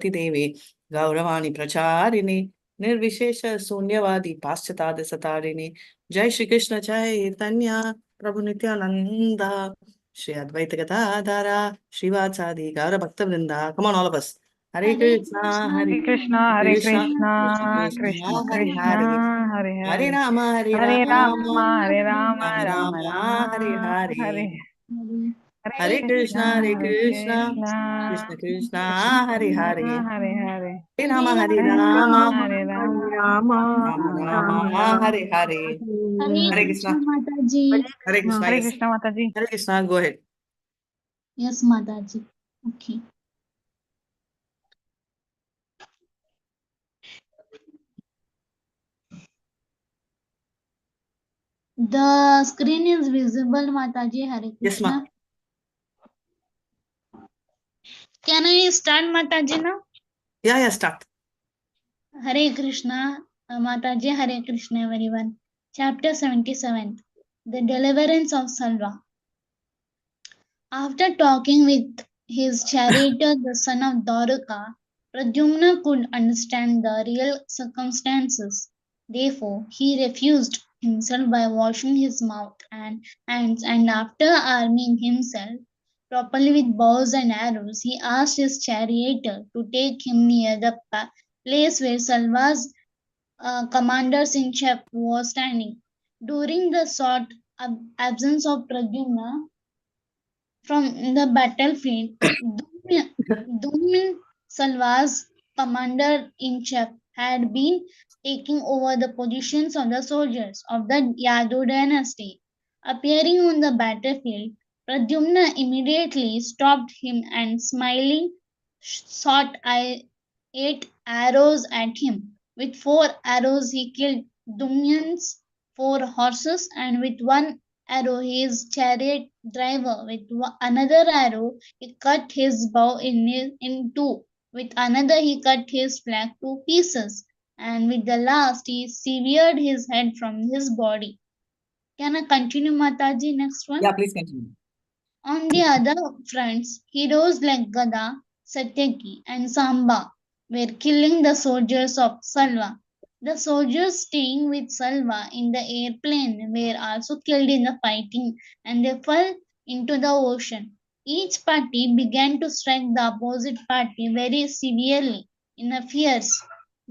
Devi, Gauravani Pracharini, Nirvishesha Sunyavadi Paschatade Satarini, Jai Shri Krishna Chaitanya, Prabhu Nityananda, Shri Advaita Gadadhara, Srivasadi, Gaura Bhakta Vrinda. Come on, all of us. Hare Krishna, Hare Krishna, Hare Krishna, Krishna, Krishna Hare Hare, Krishna, Hare Hare Hare, Rama, Hare Hare Rama, Rama, Hare Rama, Rama Rama Rama, Hare Rama, Hare, Hare Hare Krishna, Hare Hare Krishna, Krishna, Krishna Krishna, Hare Krishna, Hare, Hare Hare, Hare Rama, Hare Hare Rama, Rama, Hare Hare Rama, Rama, Rama Rama Rama, Rama. Hare Hare, Hare Hare Krishna Krishna, Mataji. Hare Krishna, Hare yes, Krishna, Mataji. Hare Krishna, go ahead. Yes, Mataji. Okay. The screen is visible, Mataji. Hare Yes, ma. Krishna. Can I start, Mataji, now? Yeah, start. Hare Krishna, Mataji. Hare Krishna, everyone. Chapter 77. The Deliverance of Salva. After talking with his charioteer, the son of Dwaraka, Pradyumna could understand the real circumstances. Therefore, he refused himself by washing his mouth and hands, and after arming himself properly with bows and arrows, he asked his charioteer to take him near the place where Salva's commander-in-chief was standing. During the short absence of Pradyumna, from the battlefield, Dumin Salwa's commander-in-chief had been taking over the positions of the soldiers of the Yadu dynasty. Appearing on the battlefield, Pradyumna immediately stopped him and smiling shot 8 arrows at him. With 4 arrows he killed Dumyan's 4 horses, and with one arrow his chariot driver. With another arrow he cut his bow in two. With another he cut his flag to pieces, and with the last he severed his head from his body. Can I continue, Mataji? Next one. Yeah, please continue. On the other fronts, heroes like Gada, Satyaki, and Samba were killing the soldiers of Salva. The soldiers staying with Salva in the airplane were also killed in the fighting, and they fell into the ocean. Each party began to strike the opposite party very severely in a fierce,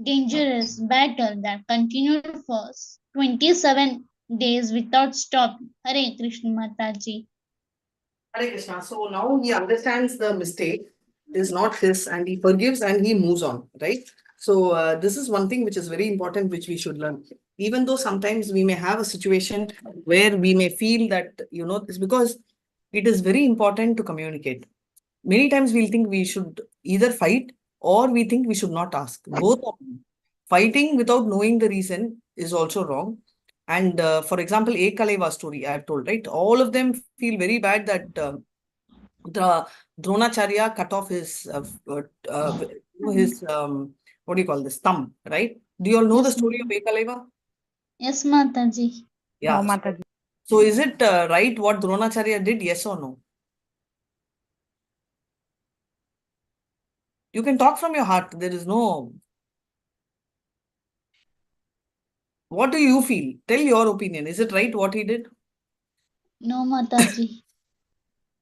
dangerous battle that continued for 27 days without stopping. Hare Krishna Mataji. Hare Krishna. So now he understands the mistake is not his and he forgives and he moves on, right? So this is one thing which is very important, which we should learn. Even though sometimes we may have a situation where we may feel that, it's because it is very important to communicate. Many times we'll think we should either fight or we think we should not ask. Both are wrong. Fighting without knowing the reason is also wrong. And for example, Ekaleva story I have told, right? All of them feel very bad that the Dronacharya cut off his what do you call this, thumb, right? Do you all know the Yes, story of Ekaleva? yes, Mataji. Yeah. No, Mataji. So is it right what Dronacharya did? Yes or no? You can talk from your heart. There is no. What do you feel? Tell your opinion. Is it right what he did? No, Mataji.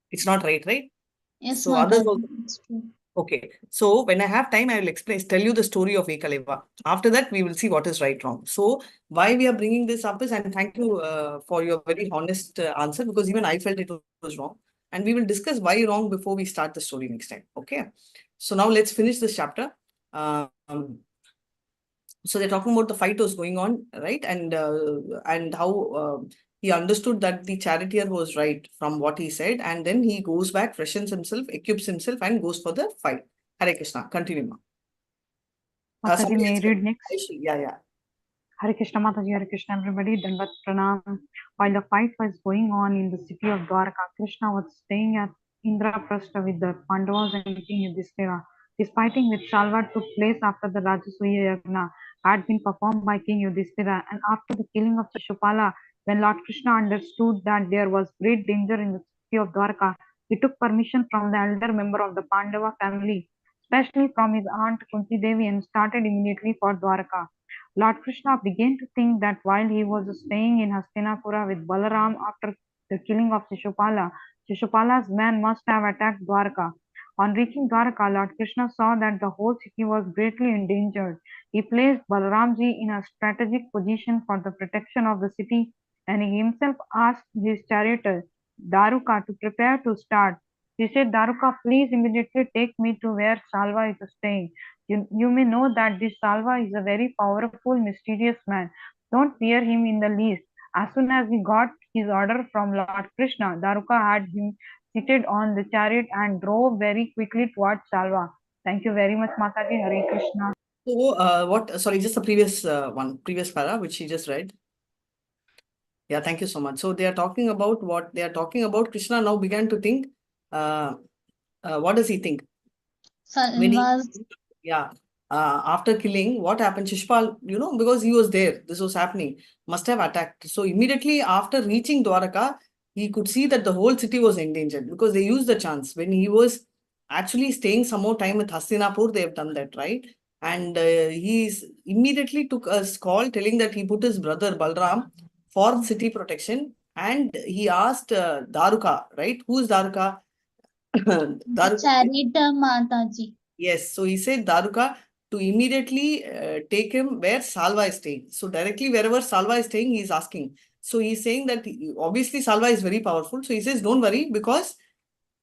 It's not right, right? Yes, So others Mataji. also. It's true. Okay. So when I have time, I will tell you the story of Ekaleva. After that, we will see what is right, wrong. So why we are bringing this up is, and thank you for your very honest answer, because even I felt it was wrong. And we will discuss why wrong before we start the story next time. Okay. So now let's finish this chapter. So they're talking about the fight was going on, right? And how he understood that the charioteer was right from what he said, and then he goes back, freshens himself, equips himself, and goes for the fight. Hare Krishna. Continue, ma. Mataji, may I read next? Yeah. Hare Krishna, Mataji, Hare Krishna, everybody. Dandavat Pranam. While the fight was going on in the city of Dwarka, Krishna was staying at Indraprastha with the Pandavas and King Yudhishthira. This fighting with Salva took place after the Rajasuya Yagna had been performed by King Yudhishthira and after the killing of Shishupala. When Lord Krishna understood that there was great danger in the city of Dwarka, he took permission from the elder member of the Pandava family, especially from his aunt Kunti Devi, and started immediately for Dwarka. Lord Krishna began to think that while he was staying in Hastinapura with Balaram after the killing of Shishupala's men must have attacked Dwarka. On reaching Dwarka, Lord Krishna saw that the whole city was greatly endangered. He placed Balaramji in a strategic position for the protection of the city, and he himself asked his charioteer, Daruka, to prepare to start. He said, Daruka, please immediately take me to where Salva is staying. You may know that this Salva is a very powerful, mysterious man. Don't fear him in the least. As soon as he got his order from Lord Krishna, Daruka had him seated on the chariot and drove very quickly towards Salva. Thank you very much, Mataji. Hare Krishna. So, sorry, just the previous para, which she just read. Yeah, thank you so much. So they are talking about what they are talking about. Krishna now began to think, what does he think? When he, Salva's yeah, after killing, what happened? Shishpal, because he was there, this was happening, must have attacked. So immediately after reaching Dwaraka, he could see that the whole city was endangered because they used the chance. When he was actually staying some more time with Hastinapur, they have done that, right? And he immediately took a call telling that he put his brother Balram for city protection, and he asked Daruka, right? Who is Daruka? Daruka. charioteer Mataji. Yes, so he said Daruka to immediately take him where Salva is staying. So directly wherever Salva is staying, he is asking. So he's saying that obviously Salva is very powerful. So he says, don't worry, because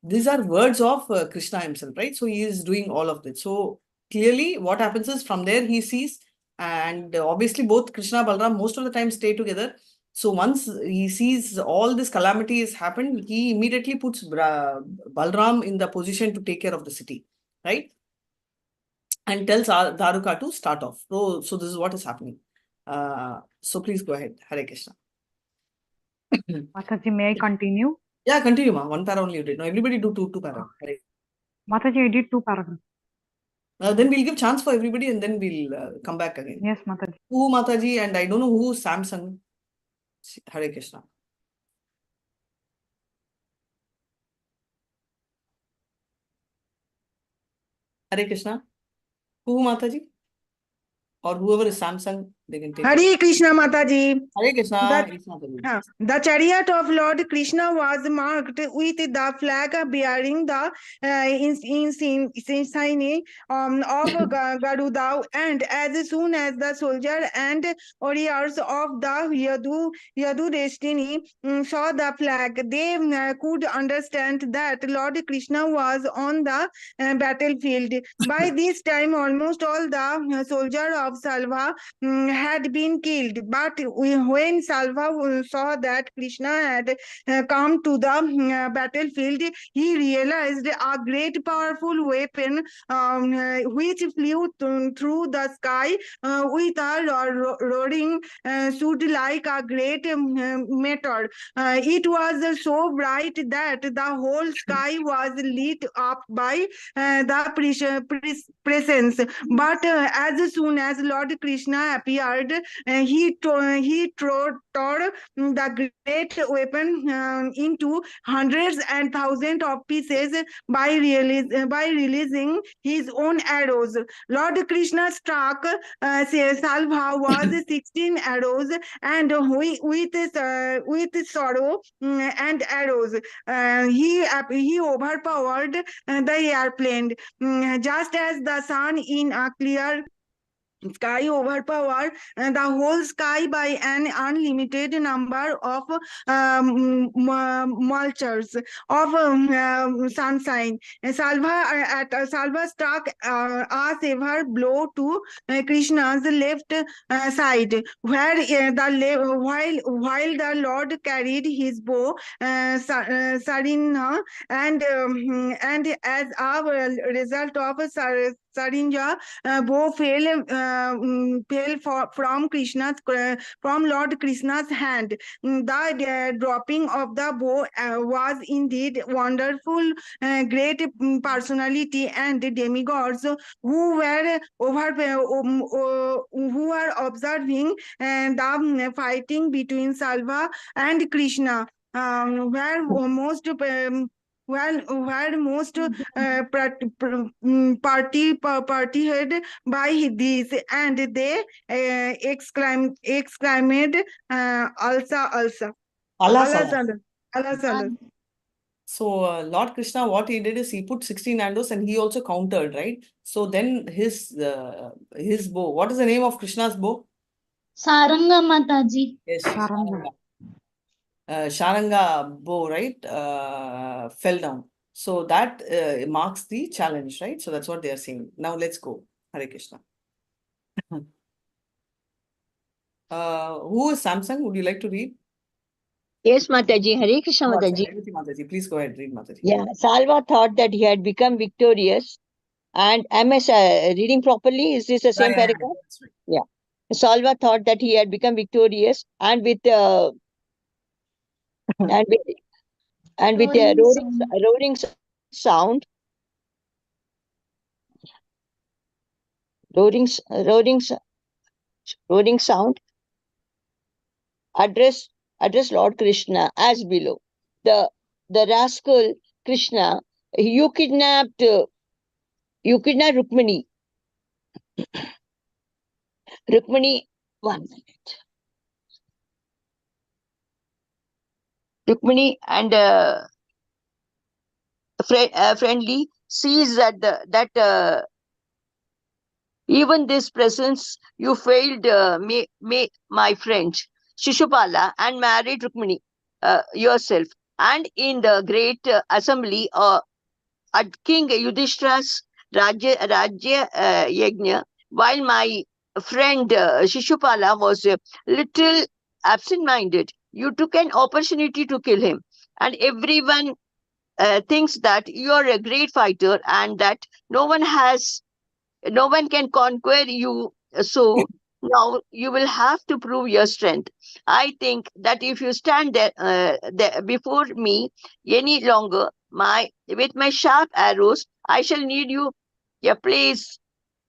these are words of Krishna himself, right? So he is doing all of this. So clearly what happens is from there he sees, and obviously both Krishna and Balram most of the time stay together. So once he sees all this calamity has happened, he immediately puts Balram in the position to take care of the city, right? And tells Daruka to start off. So this is what is happening. So please go ahead. Hare Krishna. Mataji, may I continue? Yeah, continue, ma. One para only you did. No, everybody do two para. Hare. Mataji, I did 2 paragraphs. Then we'll give chance for everybody and then we'll come back again. Yes, Mataji. Who Mataji, and I don't know who Samsung. Hare Krishna. Hare Krishna. Who Mataji? Or whoever is Samsung, they can take it. Hare Krishna Mataji. Hare Krishna. That- Krishna Prabhu. The chariot of Lord Krishna was marked with the flag bearing the insignia of Garuda, and as soon as the soldier and warriors of the Yadu destiny saw the flag, they could understand that Lord Krishna was on the battlefield. By this time, almost all the soldiers of Salva had been killed, but when Salva saw that Krishna had come to the battlefield, he realized a great powerful weapon which flew through the sky with a roaring sound like a great meteor. It was so bright that the whole sky was lit up by the presence. But as soon as Lord Krishna appeared, he tore the great weapon into hundreds and thousands of pieces by releasing his own arrows. Lord Krishna struck Salva was 16 arrows, and with sorrow and arrows, he overpowered the airplane. Just as the sun in a clear sky overpower the whole sky by an unlimited number of multures of sunshine. Salva struck a severe blow to Krishna's left side, where while the Lord carried his bow, Sarina, and as a result of Sarinja, bow fell from Lord Krishna's hand. The dropping of the bow was indeed wonderful. Great personality and demigods who were observing the fighting between Salva and Krishna were most where most party head by these, and they exclaimed, "Alsa, Alsa, Allah Allah, Salah. Allah, Allah, Allah." So Lord Krishna, what he did is he put 16 arrows and he also countered, right? So then his bow. What is the name of Krishna's bow? Saranga Mataji. Yes, Sharanga. Sharanga bow, right? Fell down. So that marks the challenge, right? So that's what they are saying. Now let's go. Hare Krishna. Who is Samsung? Would you like to read? Yes, Mataji. Hare Krishna, Oh, Mataji. Revati Mataji. Please go ahead, read Mataji. Yeah, Salva thought that he had become victorious. And am I reading properly? Is this the same paragraph? That's right. Yeah. Salva thought that he had become victorious, and with and with a roaring sound, roaring sound, address Lord Krishna as below. The rascal Krishna, you kidnapped Rukmini. Rukmini, 1 minute. Rukmini and friendly sees that even this presence you failed my friend Shishupala and married Rukmini yourself. And in the great assembly at King Yudhishthira's Rajya Yajna, while my friend Shishupala was a little absent-minded, you took an opportunity to kill him. And everyone thinks that you are a great fighter and that no one can conquer you. So now you will have to prove your strength. I think that if you stand there before me any longer, with my sharp arrows, I shall need you a place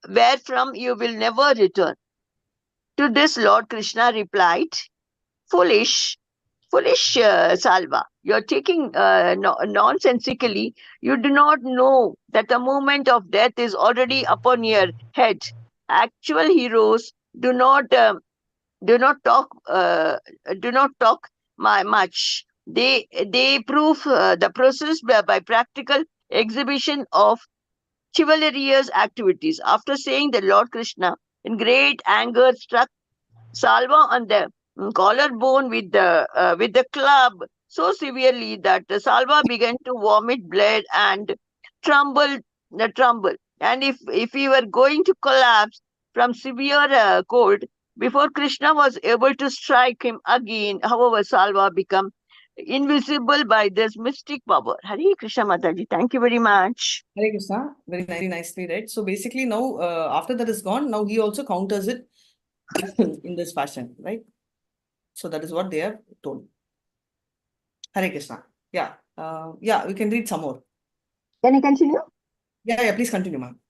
where from you will never return. To this, Lord Krishna replied, "Foolish, Salva, you're taking nonsensically. You do not know that the moment of death is already upon your head. Actual heroes do not talk much. They prove the process by practical exhibition of chivalrous activities." After saying the Lord Krishna, in great anger, struck Salva on the collarbone with the club so severely that Salva began to vomit blood and tremble, tremble. And if he were going to collapse from severe cold, before Krishna was able to strike him again, however, Salva became invisible by this mystic power. Hare Krishna Mataji, thank you very much. Hare Krishna, very nicely read. So basically now, after that is gone, now he also counters it in this fashion, right? So that is what they have told. Hare Krishna. Yeah. Yeah, we can read some more. Can I continue? Yeah, please continue, ma'am.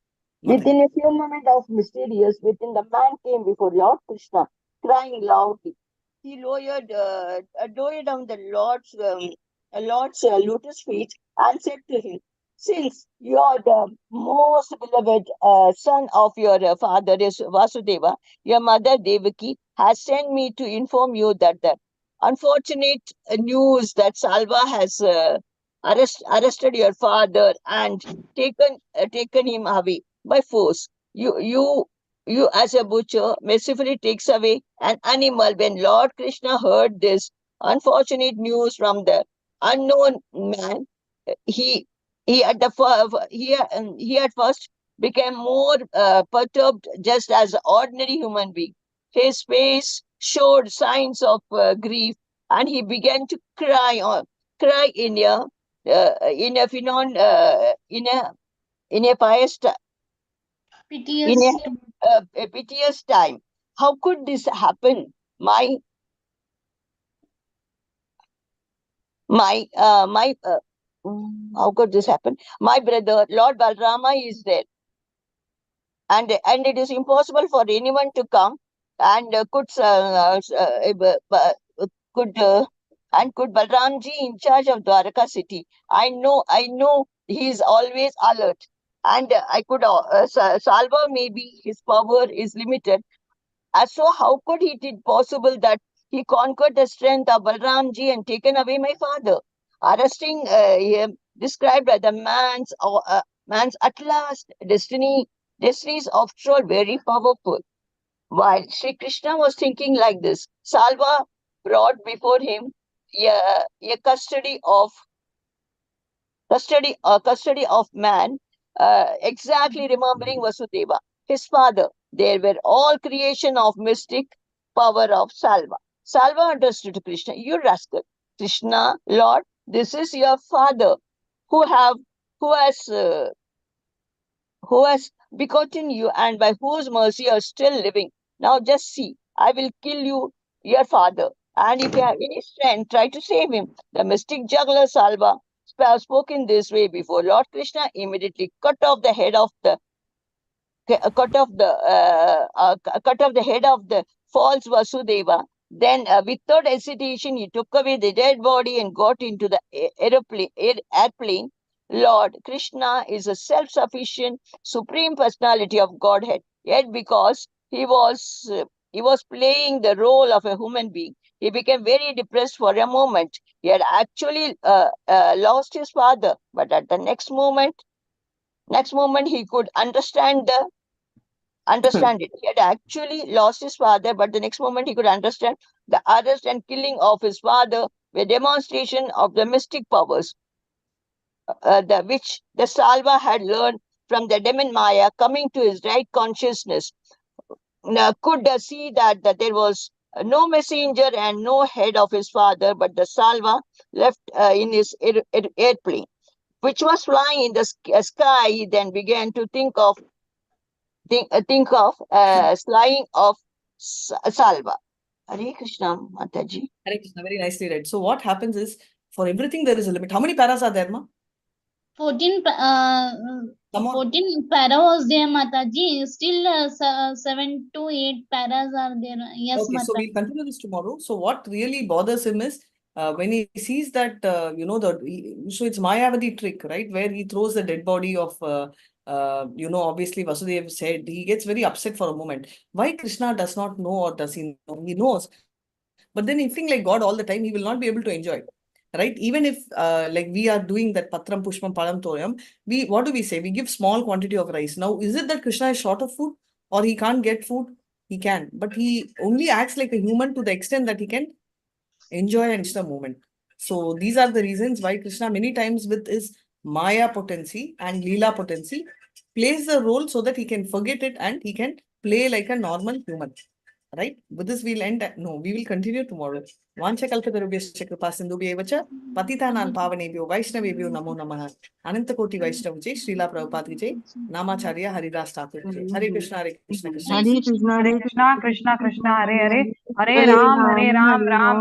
Within a few moments of mysterious, the man came before Lord Krishna, crying loudly. He lowered down the Lord's lotus feet and said to him, "Since you are the most beloved son of your father is Vasudeva, your mother Devaki has sent me to inform you that the unfortunate news that Salva has arrested your father and taken him away by force. You as a butcher mercifully takes away an animal." When Lord Krishna heard this unfortunate news from the unknown man, he he at first became more perturbed, just as an ordinary human being. His face showed signs of grief, and he began to cry in a pious Piteous. a piteous time. How could this happen? How could this happen? My brother, Lord Balrama, is there, and it is impossible for anyone to come and could And could Balramji in charge of Dwaraka city? I know he is always alert. And I could, Salva, maybe his power is limited. So how could it be possible that he conquered the strength of Balramji and taken away my father? Arresting him, described by the man's at last destinies after all very powerful. While Sri Krishna was thinking like this, Salva brought before him a custody of man, exactly remembering Vasudeva, his father. They were all creation of mystic power of Salva. Salva understood Krishna, you rascal. Krishna, Lord, this is your father who have who has begotten you and by whose mercy you are still living. Now just see, I will kill you, your father. And if you have any strength, try to save him. The mystic juggler Salva spoke in this way before Lord Krishna immediately cut off the head of the false Vasudeva. Then, without hesitation, he took away the dead body and got into the airplane. Lord Krishna is a self-sufficient, supreme personality of Godhead. Yet, because he was playing the role of a human being, he became very depressed for a moment. He had actually lost his father, but at the next moment, he could understand it. He had actually lost his father, but the next moment he could understand the arrest and killing of his father were demonstration of the mystic powers, which the Salva had learned from the demon Maya. Coming to his right consciousness, could see that there was no messenger and no head of his father, but the Salva left in his airplane, which was flying in the sky. He then began to think of slaying of Salva. Hare Krishna, Mataji. Hare Krishna, very nicely read. So what happens is, for everything there is a limit. How many paras are there, ma? 14 Come on. 14 para was there, Mataji. Still 7 to 8 paras are there. Yes, Okay, so Mataji. we'll continue this tomorrow. So what really bothers him is when he sees that, so it's Mayavadi trick, right? Where he throws the dead body of, obviously Vasudeva said, he gets very upset for a moment. Why Krishna does not know, or does he know? He knows. But then he think like God all the time, he will not be able to enjoy. Right? Even if like we are doing that Patram Pushpam Palam Toyam, what do we say? We give small quantity of rice. Now, is it that Krishna is short of food or he can't get food? He can, but he only acts like a human to the extent that he can enjoy and the moment. So these are the reasons why Krishna many times with his Maya potency and Leela potency plays the role so that he can forget it and he can play like a normal human. Right? With this, we'll end. No, we will continue tomorrow. Vancha kalpatarubhyascha kripa sindhubhyevacha patitanam pavanebhyo vaishnavebhyo namo namaha. Anantakoti Vaishnavji, Srila Prabhupada Ji, Namacharya Haridas Thakur Ji. Hare Krishna, Hare Krishna, Krishna. Hare Krishna, Hare Krishna, Krishna, Krishna, Hare Hare, Hare Ram, Ram.